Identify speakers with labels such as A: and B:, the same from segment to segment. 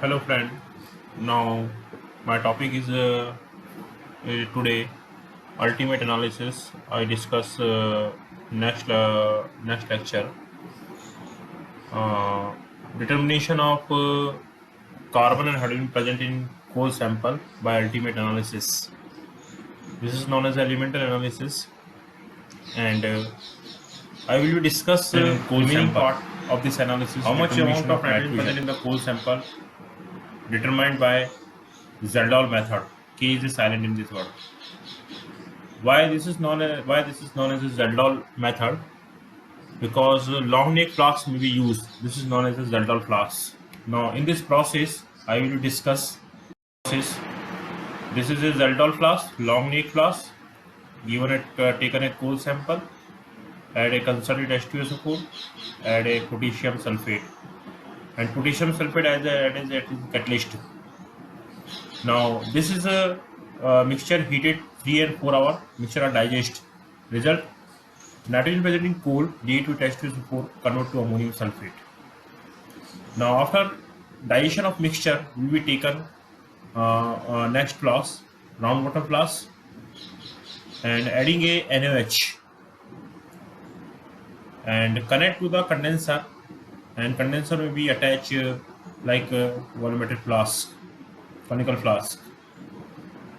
A: Hello, friend. Now, my topic is today ultimate analysis. I discuss next lecture uh, determination of carbon and hydrogen present in core sample by ultimate analysis. This is known as elemental analysis, and I will discuss remaining part of this analysis. How much amount of nitrogen present in the core sample determined by Zeldol method. K is silent in this word. Why this is known as the Zeldol method? Because long neck flask may be used. This is known as the Zeldol flask. Now in this process, I will discuss process. This is a Zeldol flask, long neck flask. Given it taken a cool sample, add a concentrated H2SO4, add a potassium sulfate, and potassium sulfate as a catalyst. Now this is a mixture heated 3 and 4 hour. Mixture are digest. Result: nitrogen present in coal react with H2SO4 convert to ammonium sulfate. Now after digestion of mixture will be taken next flask, round bottom flask, and adding a NaOH and connect to the condenser, and condenser will be attached like a volumetric flask, conical flask.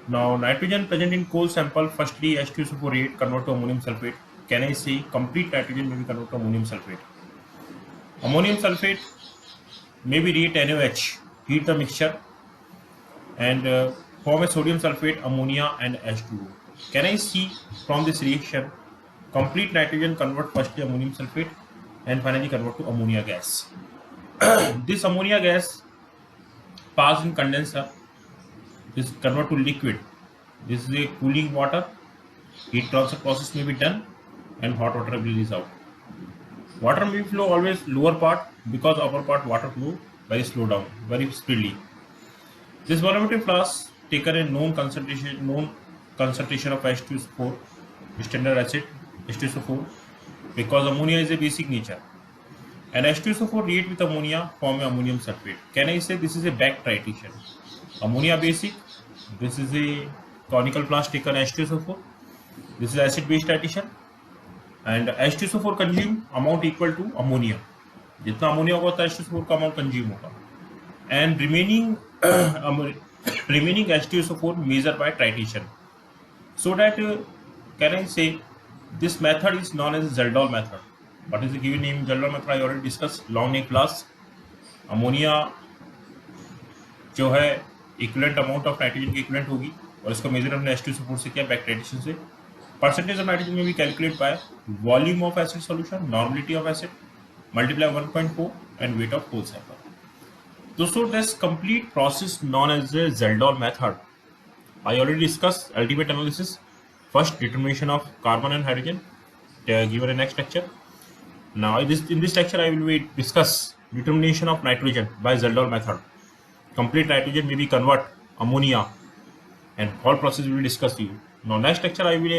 A: Now nitrogen present in coal sample, firstly H2SO4 react convert to ammonium sulfate. Can I say complete nitrogen may be converted to ammonium sulfate? Ammonium sulfate may be react NaOH, heat the mixture and form a sodium sulfate, ammonia and H2O. Can I see from this reaction complete nitrogen convert firstly ammonium sulfate and finally convert to ammonia gas. This ammonia gas pass in condenser, this convert to liquid. This is a cooling water. Heat transfer process may be done and hot water will release out. Water may flow always lower part because upper part water flow very slow down, very speedily. This volumetric flask taken a known concentration of H2SO4, standard acid H2SO4, because ammonia is a basic nature. And H2SO4 react with ammonia form a ammonium sulfate. Can I say this is a back titration? Ammonia basic, this is a conical flask taken H2SO4, this is acid base titration, and H2SO4 consume amount equal to ammonia. जितना ammonia होगा उतना H2SO4 का amount consume होगा, and remaining H2SO4 measured by titration. So that can I say this method is known as Zeldol method. What is the given name Zeldol method? I already discussed. Long neck flask, ammonia जो है equivalent amount of nitrogen की equivalent होगी और इसका measure हमने H2SO4 से किया back titration से. परसेंटेज ऑफ नाइट्रोजन में भी calculate by volume of acid solution, normality of acid multiply 1.4 and weight of whole sample. दोस्तों, this complete process known as the Zeldol method. I already discussed ultimate analysis. First, determination of carbon and hydrogen given in next lecture. Now in this lecture I will discuss determination of nitrogen by Zeldol method. Complete nitrogen may be convert ammonia and whole process will be discussed to you. Now next lecture I will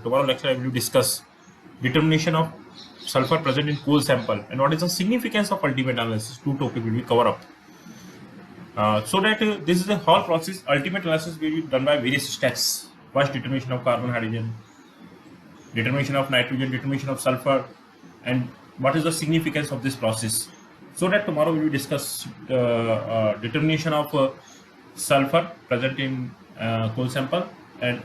A: tomorrow lecture I will discuss determination of sulfur present in coal sample and what is the significance of ultimate analysis. Two topics will be covered up. So that this is a whole process. Ultimate analysis will be done by various steps. First, determination of carbon, hydrogen, determination of nitrogen, determination of sulfur, and what is the significance of this process. So that tomorrow we will discuss determination of sulfur present in coal sample